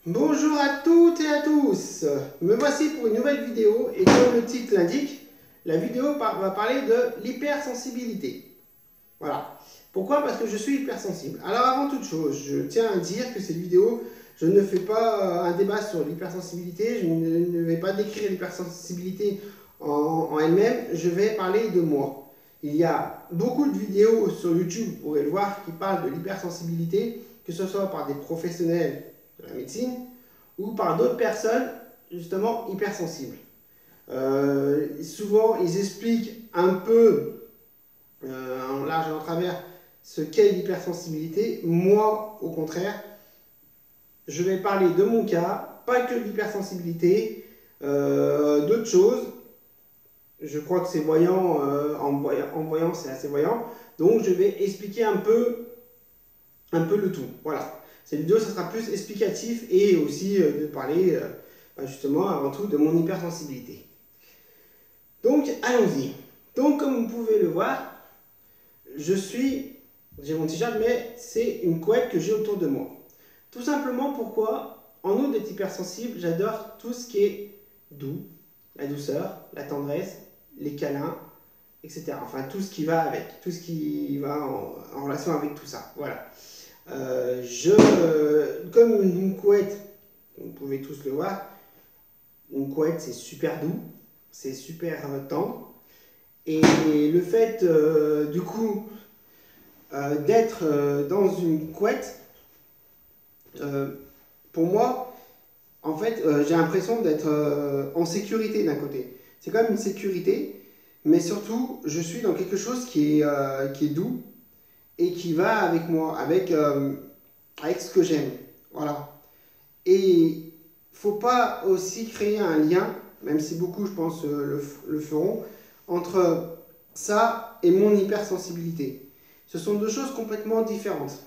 Bonjour à toutes et à tous. Me voici pour une nouvelle vidéo et comme le titre l'indique, la vidéo va parler de l'hypersensibilité. Voilà. Pourquoi? Parce que je suis hypersensible. Alors avant toute chose, je tiens à dire que cette vidéo, je ne fais pas un débat sur l'hypersensibilité, je ne vais pas décrire l'hypersensibilité en elle-même, je vais parler de moi. Il y a beaucoup de vidéos sur YouTube, vous pourrez le voir, qui parlent de l'hypersensibilité, que ce soit par des professionnels de la médecine ou par d'autres personnes justement hypersensibles. Souvent, ils expliquent un peu en large et en travers ce qu'est l'hypersensibilité. Moi, au contraire, je vais parler de mon cas, pas que de l'hypersensibilité, d'autres choses. Je crois que c'est voyant, en voyant c'est assez voyant. Donc je vais expliquer un peu le tout. Voilà. Cette vidéo, ça sera plus explicatif et aussi de parler justement avant tout de mon hypersensibilité. Donc allons-y. Donc comme vous pouvez le voir, j'ai mon t-shirt, mais c'est une couette que j'ai autour de moi. Tout simplement pourquoi, en outre d'être hypersensible, j'adore tout ce qui est doux, la douceur, la tendresse, les câlins, etc. Enfin tout ce qui va avec, tout ce qui va en relation avec tout ça. Voilà. Comme une couette, vous pouvez tous le voir, une couette c'est super doux, c'est super tendre. Et le fait du coup d'être dans une couette, pour moi, en fait, j'ai l'impression d'être en sécurité d'un côté. C'est quand même une sécurité, mais surtout, je suis dans quelque chose qui est doux et qui va avec moi, avec ce que j'aime. Voilà. Et il ne faut pas aussi créer un lien, même si beaucoup, je pense, le feront, entre ça et mon hypersensibilité. Ce sont deux choses complètement différentes.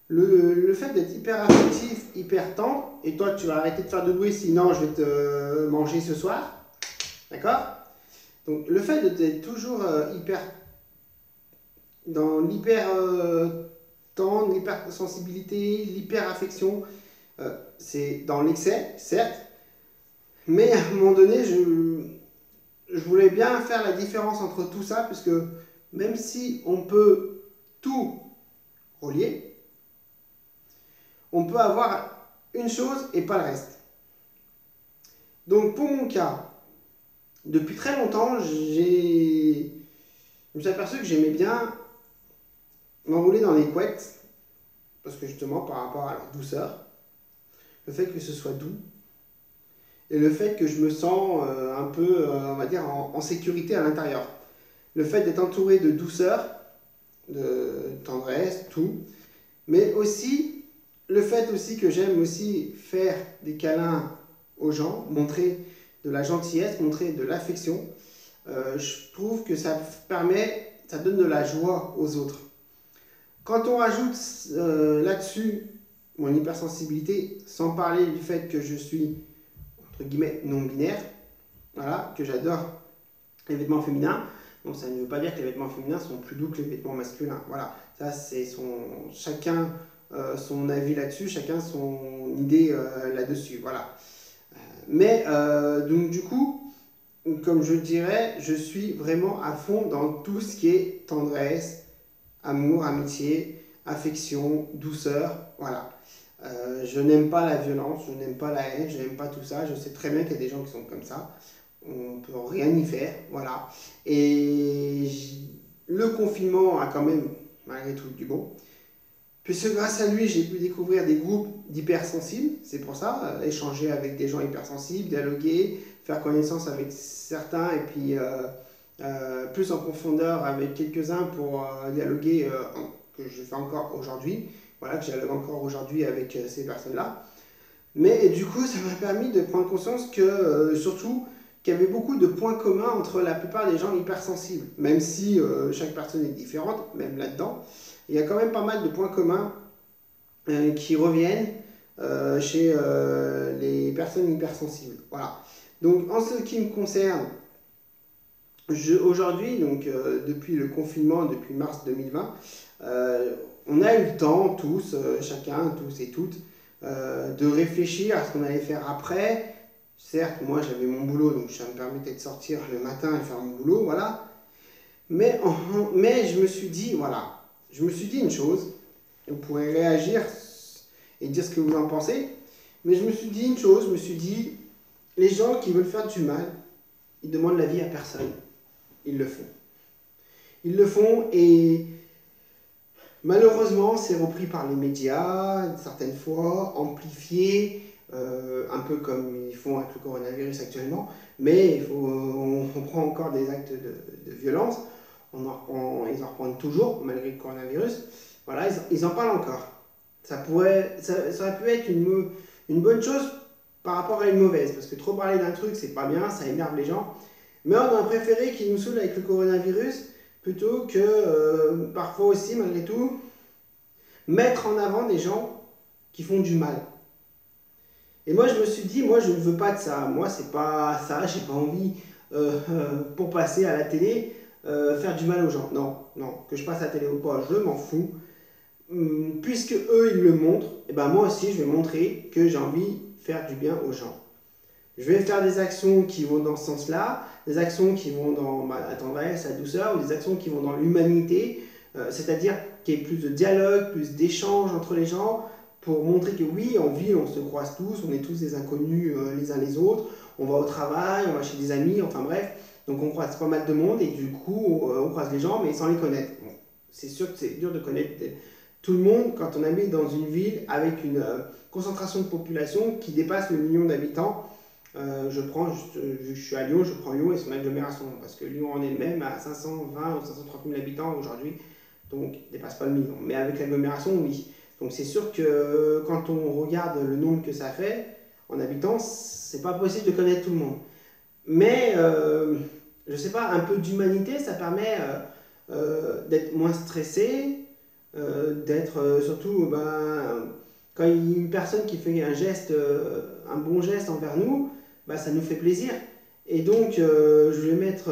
Le fait d'être hyper affectif, hyper tendre, et toi tu vas arrêter de faire de bruit sinon je vais te manger ce soir, d'accord? Donc le fait d'être toujours hyper dans l'hyper tendre, l'hypersensibilité, l'hyper-affection, c'est dans l'excès, certes, mais à un moment donné, je voulais bien faire la différence entre tout ça, puisque même si on peut tout relier, on peut avoir une chose et pas le reste. Donc pour mon cas, depuis très longtemps, je me suis aperçu que j'aimais bien m'enrouler dans les couettes, parce que justement par rapport à leur douceur, le fait que ce soit doux, et le fait que je me sens un peu, on va dire, en sécurité à l'intérieur. Le fait d'être entouré de douceur, de tendresse, tout, mais aussi le fait aussi que j'aime aussi faire des câlins aux gens, montrer de la gentillesse, montrer de l'affection. Je trouve que ça donne de la joie aux autres. Quand on rajoute là-dessus mon hypersensibilité, sans parler du fait que je suis entre guillemets non binaire, voilà, que j'adore les vêtements féminins. Donc ça ne veut pas dire que les vêtements féminins sont plus doux que les vêtements masculins. Voilà, ça c'est chacun son avis là-dessus, chacun son idée là-dessus. Voilà. Mais donc du coup, comme je dirais, je suis vraiment à fond dans tout ce qui est tendresse, amour, amitié, affection, douceur. Voilà. Je n'aime pas la violence, je n'aime pas la haine, je n'aime pas tout ça. Je sais très bien qu'il y a des gens qui sont comme ça. On ne peut rien y faire, voilà. Et le confinement a quand même, malgré tout, du bon. Puisque grâce à lui, j'ai pu découvrir des groupes d'hypersensibles, c'est pour ça, échanger avec des gens hypersensibles, dialoguer, faire connaissance avec certains, et puis plus en profondeur avec quelques-uns pour dialoguer, que je fais encore aujourd'hui, voilà, que je dialogue encore aujourd'hui avec ces personnes-là. Mais et du coup, ça m'a permis de prendre conscience que, surtout, qu'il y avait beaucoup de points communs entre la plupart des gens hypersensibles. Même si chaque personne est différente, même là-dedans, il y a quand même pas mal de points communs qui reviennent chez les personnes hypersensibles. Voilà. Donc, en ce qui me concerne, aujourd'hui, donc depuis le confinement, depuis mars 2020, on a eu le temps, tous, chacun, tous et toutes, de réfléchir à ce qu'on allait faire après. Certes, moi j'avais mon boulot, donc ça me permettait de sortir le matin et faire mon boulot, voilà. Mais je me suis dit, voilà, je me suis dit une chose, vous pourrez réagir et dire ce que vous en pensez, mais je me suis dit une chose, je me suis dit, les gens qui veulent faire du mal, ils demandent l'avis à personne. Ils le font. Ils le font et malheureusement, c'est repris par les médias, certaines fois, amplifié, un peu comme ils font avec le coronavirus actuellement, mais on prend encore des actes de violence, ils en reprennent toujours, malgré le coronavirus. Voilà, ils en parlent encore. Ça aurait pu être une bonne chose par rapport à une mauvaise, parce que trop parler d'un truc, c'est pas bien, ça énerve les gens. Mais on a préféré qu'ils nous saoulent avec le coronavirus, plutôt que parfois aussi, malgré tout, mettre en avant des gens qui font du mal. Et moi, je me suis dit, moi, je ne veux pas de ça. Moi, c'est pas ça. J'ai pas envie, pour passer à la télé, faire du mal aux gens. Non, non. Que je passe à la télé ou pas, je m'en fous. Puisque eux, ils le montrent, et ben moi aussi, je vais montrer que j'ai envie de faire du bien aux gens. Je vais faire des actions qui vont dans ce sens-là, des actions qui vont dans la tendresse, la douceur, ou des actions qui vont dans l'humanité, c'est-à-dire qu'il y ait plus de dialogue, plus d'échanges entre les gens, pour montrer que oui, en ville, on se croise tous, on est tous des inconnus les uns les autres, on va au travail, on va chez des amis, enfin bref, donc on croise pas mal de monde, et du coup, on croise les gens, mais sans les connaître. Bon, c'est sûr que c'est dur de connaître tout le monde quand on habite dans une ville avec une concentration de population qui dépasse le million d'habitants. Je prends, vu que je suis à Lyon, je prends Lyon et son agglomération, parce que Lyon en elle-même a 520 ou 530 000 habitants aujourd'hui, donc il ne dépasse pas le million. Mais avec l'agglomération, oui. Donc c'est sûr que quand on regarde le nombre que ça fait en habitants, c'est pas possible de connaître tout le monde. Mais je sais pas, un peu d'humanité, ça permet d'être moins stressé, d'être surtout, quand il y a une personne qui fait un geste, un bon geste envers nous, bah, ça nous fait plaisir. Et donc, je vais mettre.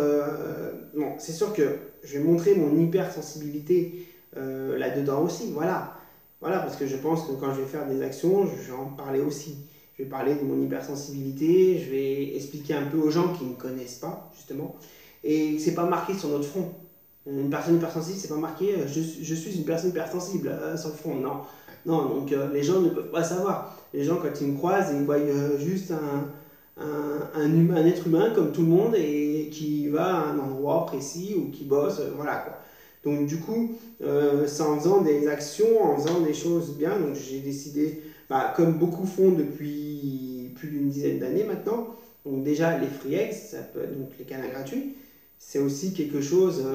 Bon, c'est sûr que je vais montrer mon hypersensibilité là-dedans aussi. Voilà. Voilà, parce que je pense que quand je vais faire des actions, je vais en parler aussi. Je vais parler de mon hypersensibilité, je vais expliquer un peu aux gens qui ne me connaissent pas, justement. Et c'est pas marqué sur notre front. Une personne hypersensible, c'est pas marqué je suis une personne hypersensible sur le front. Non. Non, donc les gens ne peuvent pas savoir. Les gens, quand ils me croisent, ils voient juste un être humain comme tout le monde et qui va à un endroit précis ou qui bosse, voilà quoi. Donc du coup, c'est en faisant des actions, en faisant des choses bien, donc j'ai décidé, comme beaucoup font depuis plus d'une dizaine d'années maintenant, donc déjà les free eggs, ça peut être donc les câlins gratuits, c'est aussi quelque chose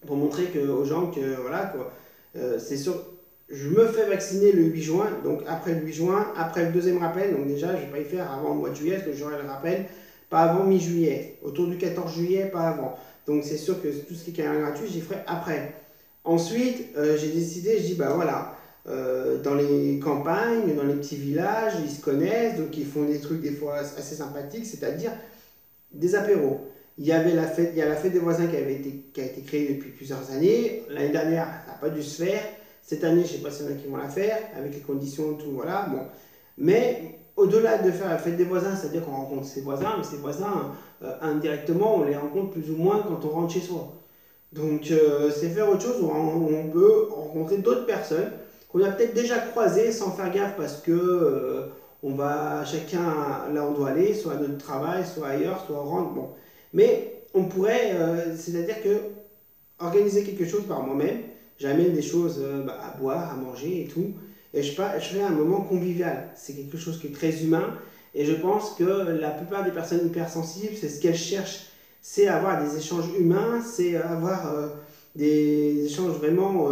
pour montrer aux gens que voilà quoi, c'est sûr, je me fais vacciner le 8 juin, donc après le 8 juin, après le deuxième rappel, donc déjà je ne vais pas y faire avant le mois de juillet, parce que j'aurai le rappel, pas avant mi-juillet, autour du 14 juillet, pas avant. Donc c'est sûr que tout ce qui est câlin gratuit, j'y ferai après. Ensuite, j'ai décidé, je dis voilà, dans les campagnes, dans les petits villages, ils se connaissent, donc ils font des trucs des fois assez sympathiques, c'est-à-dire des apéros. Il y a la fête des voisins qui a été créée depuis plusieurs années. L'année dernière, ça n'a pas dû se faire. Cette année, je ne sais pas s'il y en a qui vont la faire, avec les conditions, tout, voilà. Bon. Mais au-delà de faire la fête des voisins, c'est-à-dire qu'on rencontre ses voisins, mais ses voisins, indirectement, on les rencontre plus ou moins quand on rentre chez soi. Donc, c'est faire autre chose où on peut rencontrer d'autres personnes qu'on a peut-être déjà croisées sans faire gaffe parce que on va chacun là où on doit aller, soit à notre travail, soit ailleurs, soit on rentre. Bon. Mais on pourrait, c'est-à-dire que organiser quelque chose par moi-même, j'amène des choses à boire, à manger et tout, et je fais un moment convivial. C'est quelque chose qui est très humain, et je pense que la plupart des personnes hypersensibles, c'est ce qu'elles cherchent, c'est avoir des échanges humains, c'est avoir des échanges vraiment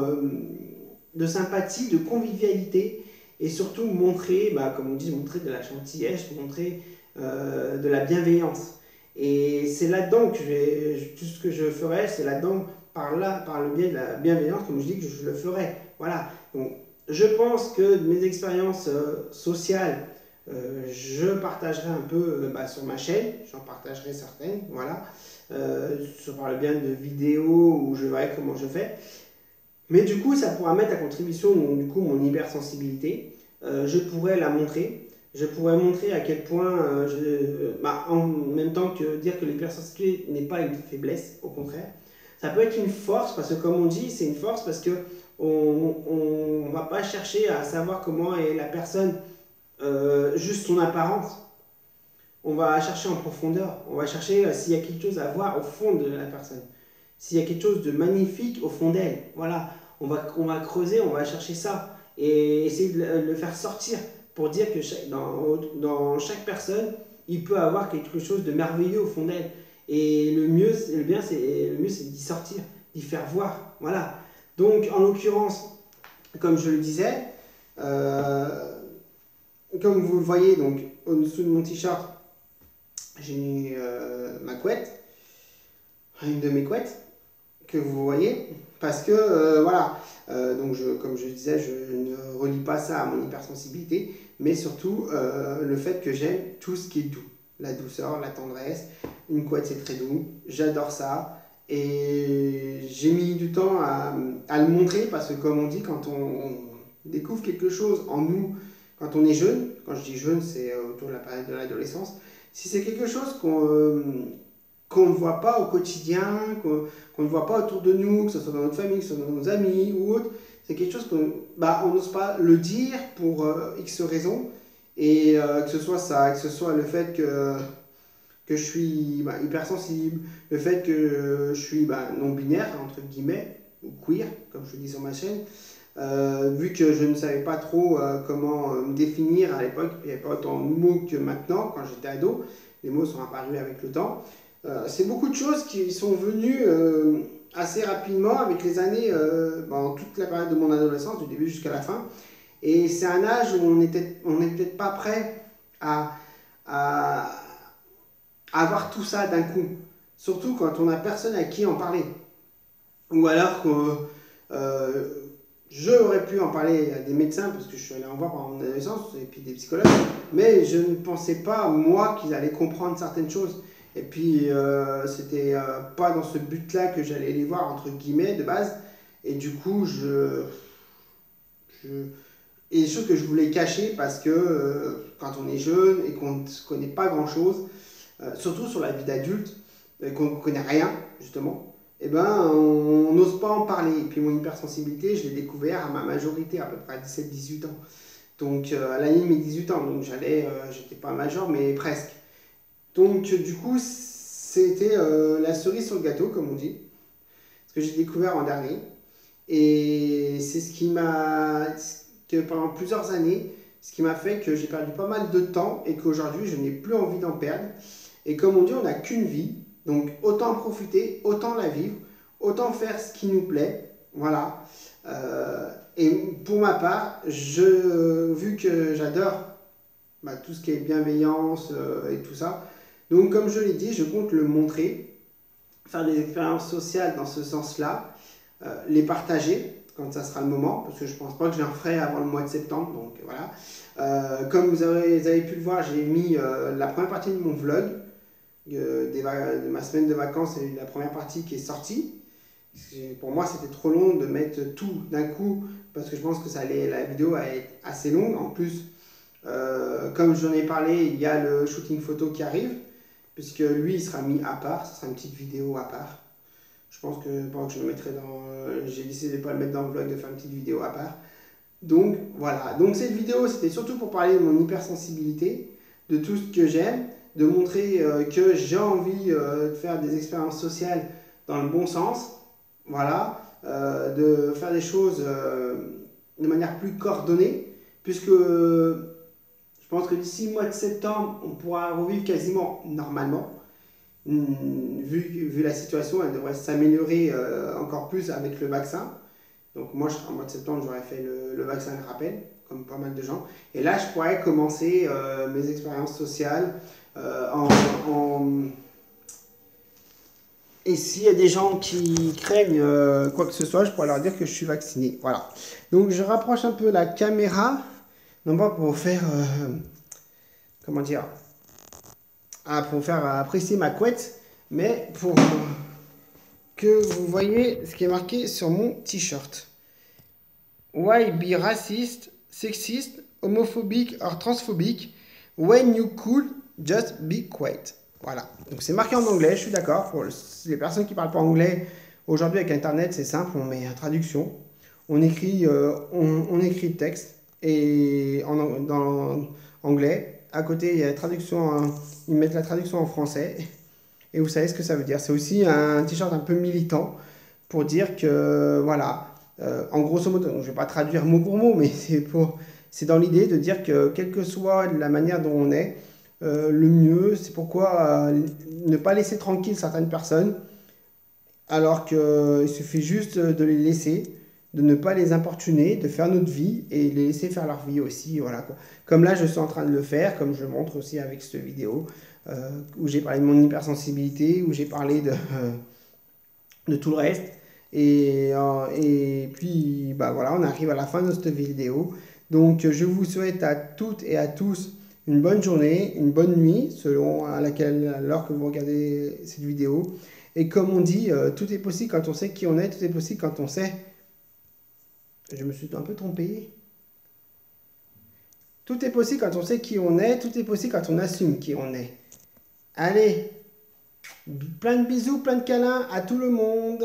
de sympathie, de convivialité, et surtout montrer, comme on dit, montrer de la gentillesse, montrer de la bienveillance. Et c'est là-dedans que tout ce que je ferai, c'est là-dedans, par le biais de la bienveillance, comme je dis, que je le ferai. Voilà. Donc, je pense que de mes expériences sociales, je partagerai un peu sur ma chaîne, j'en partagerai certaines, voilà, par le biais de vidéos où je verrai comment je fais. Mais du coup, ça pourra mettre à contribution du coup, mon hypersensibilité. Je pourrais la montrer. Je pourrais montrer à quel point, en même temps que dire que l'hypersensibilité n'est pas une faiblesse, au contraire. Ça peut être une force, parce que comme on dit, c'est une force parce que on ne va pas chercher à savoir comment est la personne, juste son apparence. On va chercher en profondeur. On va chercher s'il y a quelque chose à voir au fond de la personne. S'il y a quelque chose de magnifique au fond d'elle. Voilà. On va creuser, on va chercher ça. Et essayer de le faire sortir pour dire que dans chaque personne, il peut avoir quelque chose de merveilleux au fond d'elle. Et le mieux, c'est d'y sortir, d'y faire voir. Voilà. Donc, en l'occurrence, comme je le disais, comme vous le voyez, donc, au-dessous de mon t-shirt, j'ai mis ma couette, une de mes couettes, que vous voyez, parce que, voilà, donc comme je disais, je ne relie pas ça à mon hypersensibilité, mais surtout le fait que j'aime tout ce qui est doux. La douceur, la tendresse, une couette c'est très doux, j'adore ça, et j'ai mis du temps à le montrer, parce que comme on dit, quand on découvre quelque chose en nous, quand on est jeune, quand je dis jeune, c'est autour de la période de l'adolescence, si c'est quelque chose qu'on ne voit pas au quotidien, qu'on ne voit pas autour de nous, que ce soit dans notre famille, que ce soit dans nos amis ou autre, c'est quelque chose qu'on n'ose pas le dire pour X raisons, et que ce soit ça, que ce soit le fait que je suis hypersensible, le fait que je suis non-binaire, entre guillemets, ou queer, comme je le dis sur ma chaîne, vu que je ne savais pas trop comment me définir à l'époque, il n'y avait pas autant de mots que maintenant, quand j'étais ado, les mots sont apparus avec le temps. C'est beaucoup de choses qui sont venues assez rapidement avec les années, toute la période de mon adolescence, du début jusqu'à la fin. Et c'est un âge où on n'est peut-être pas prêt à avoir tout ça d'un coup. Surtout quand on n'a personne à qui en parler. Ou alors que j'aurais pu en parler à des médecins, parce que je suis allé en voir pendant mon adolescence, et puis des psychologues, mais je ne pensais pas, moi, qu'ils allaient comprendre certaines choses. Et puis, c'était pas dans ce but-là que j'allais les voir, entre guillemets, de base. Et du coup, et des choses que je voulais cacher parce que quand on est jeune et qu'on ne connaît pas grand-chose, surtout sur la vie d'adulte, et qu'on ne connaît rien, justement, eh ben, on n'ose pas en parler. Et puis mon hypersensibilité, je l'ai découvert à ma majorité, à peu près à 17-18 ans. Donc, à la limite 18 ans, donc j'étais pas major, mais presque. Donc, du coup, c'était la cerise sur le gâteau, comme on dit, ce que j'ai découvert en dernier. Et c'est ce qui m'a, que pendant plusieurs années, ce qui m'a fait que j'ai perdu pas mal de temps et qu'aujourd'hui, je n'ai plus envie d'en perdre. Et comme on dit, on n'a qu'une vie, donc autant en profiter, autant la vivre, autant faire ce qui nous plaît. Voilà. Et pour ma part, vu que j'adore tout ce qui est bienveillance et tout ça, donc comme je l'ai dit, je compte le montrer, faire des expériences sociales dans ce sens-là, les partager quand ça sera le moment, parce que je ne pense pas que j'en ferai avant le mois de septembre, donc voilà. Comme vous avez pu le voir, j'ai mis la première partie de mon vlog, de ma semaine de vacances, c'est la première partie qui est sortie. Pour moi, c'était trop long de mettre tout d'un coup, parce que je pense que la vidéo va être assez longue. En plus, comme j'en ai parlé, il y a le shooting photo qui arrive, puisque lui, il sera mis à part, ça sera une petite vidéo à part. Je pense que pendant que je le mettrai j'ai décidé de ne pas le mettre dans le vlog, de faire une petite vidéo à part. Donc voilà, donc cette vidéo, c'était surtout pour parler de mon hypersensibilité, de tout ce que j'aime, de montrer que j'ai envie de faire des expériences sociales dans le bon sens, voilà, de faire des choses de manière plus coordonnée, puisque je pense que d'ici le mois de septembre, on pourra revivre quasiment normalement. Vu la situation, elle devrait s'améliorer encore plus avec le vaccin. Donc moi, en mois de septembre, j'aurais fait le vaccin de rappel, comme pas mal de gens. Et là, je pourrais commencer mes expériences sociales. Et s'il y a des gens qui craignent quoi que ce soit, je pourrais leur dire que je suis vacciné. Voilà. Donc je rapproche un peu la caméra, non pas pour faire... comment dire, pour faire apprécier ma couette, mais pour que vous voyez ce qui est marqué sur mon t-shirt. Why be racist, sexist, homophobic or transphobic when you could just be quiet? Voilà. Donc c'est marqué en anglais, je suis d'accord. Pour les personnes qui ne parlent pas anglais, aujourd'hui avec Internet, c'est simple, on met la traduction. On écrit le texte et dans anglais. À côté, il y a la traduction, ils mettent la traduction en français. Et vous savez ce que ça veut dire. C'est aussi un t-shirt un peu militant pour dire que, voilà, en grosso modo, je ne vais pas traduire mot pour mot, mais c'est dans l'idée de dire que, quelle que soit la manière dont on est, le mieux, c'est pourquoi ne pas laisser tranquille certaines personnes, alors qu'il suffit juste de les laisser, de ne pas les importuner, de faire notre vie et les laisser faire leur vie aussi. Voilà, quoi. Comme là, je suis en train de le faire, comme je le montre aussi avec cette vidéo, où j'ai parlé de mon hypersensibilité, où j'ai parlé de tout le reste. Et puis, bah voilà, on arrive à la fin de cette vidéo. Donc, je vous souhaite à toutes et à tous une bonne journée, une bonne nuit, selon à l'heure que vous regardez cette vidéo. Et comme on dit, tout est possible quand on sait qui on est, tout est possible quand on sait... Je me suis un peu trompé. Tout est possible quand on sait qui on est, tout est possible quand on assume qui on est. Allez, plein de bisous, plein de câlins à tout le monde.